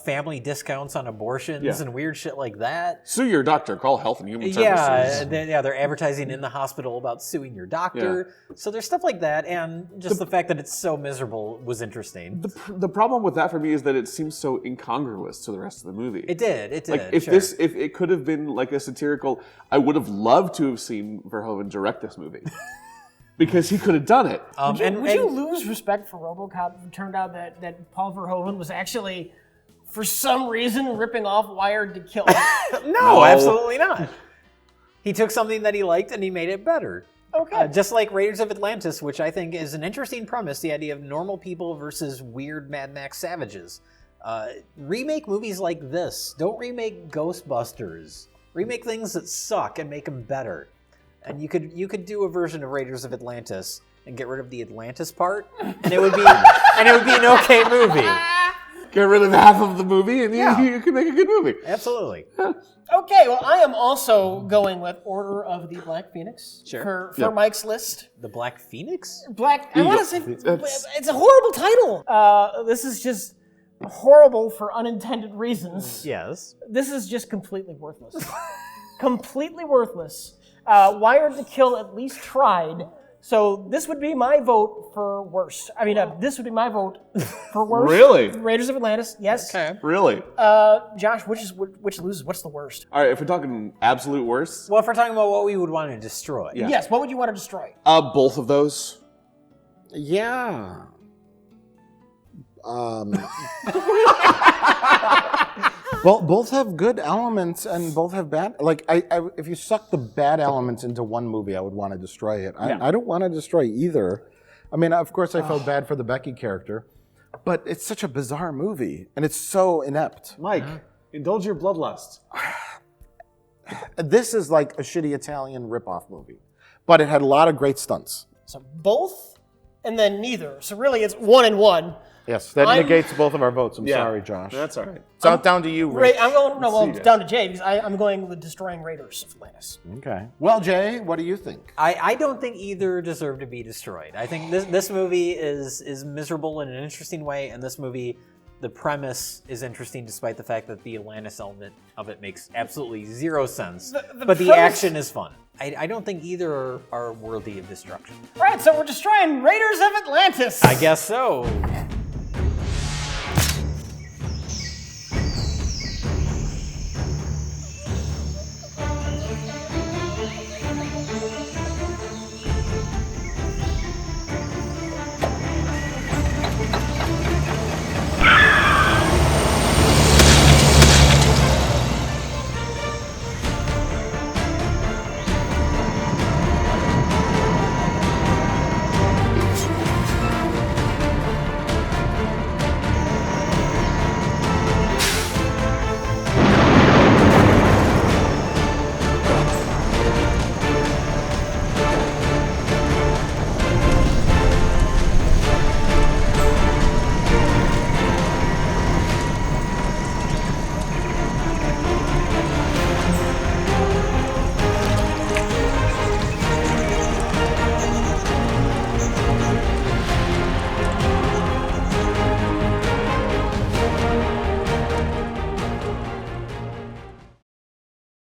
family discounts on abortions and weird shit like that. Sue your doctor. Call Health and Human Services. They're advertising in the hospital about suing your doctor. Yeah. So there's stuff like that, and just the fact that it's so miserable was interesting. The problem with that for me is that it seems so incongruous to the rest of the movie. It did. Like if it could have been like a satirical, I would have loved to have seen Verhoeven direct this movie. Because he could have done it. Would you lose respect for RoboCop if it turned out that Paul Verhoeven was actually, for some reason, ripping off Wired to Kill? No, absolutely not. He took something that he liked and he made it better. Okay. Just like Raiders of Atlantis, which I think is an interesting premise, the idea of normal people versus weird Mad Max savages. Remake movies like this. Don't remake Ghostbusters. Remake things that suck and make them better. And you could do a version of Raiders of Atlantis and get rid of the Atlantis part, and it would be an okay movie. Get rid of half of the movie, and you can make a good movie. Absolutely. Okay, well, I am also going with Order of the Black Phoenix for Mike's list. The Black Phoenix? I want to say it's a horrible title. This is just horrible for unintended reasons. Yes. This is just completely worthless. Completely worthless. Wired to Kill at least tried. So this would be my vote for worst. I mean, this would be my vote for worst. Really? Raiders of Atlantis, yes. Okay. Really? Josh, which loses? What's the worst? All right, if we're talking absolute worst. Well, if we're talking about what we would want to destroy. Yeah. Yes, what would you want to destroy? Both of those. Yeah. Well, both have good elements and both have bad. Like, if you suck the bad elements into one movie, I would want to destroy it. I don't want to destroy either. I mean, of course, I felt bad for the Becky character, but it's such a bizarre movie, and it's so inept. Mike, indulge your bloodlust. This is like a shitty Italian ripoff movie, but it had a lot of great stunts. So both, and then neither. So really, it's 1 and 1. Yes, that negates both of our votes. I'm sorry, Josh. That's all right. It's out down to you, Rich. It's down to Jay, because I'm going with destroying Raiders of Atlantis. Okay. Well, Jay, what do you think? I don't think either deserve to be destroyed. I think this movie is miserable in an interesting way, and this movie, the premise is interesting despite the fact that the Atlantis element of it makes absolutely zero sense. But the action is fun. I don't think either are worthy of destruction. Right, so we're destroying Raiders of Atlantis. I guess so.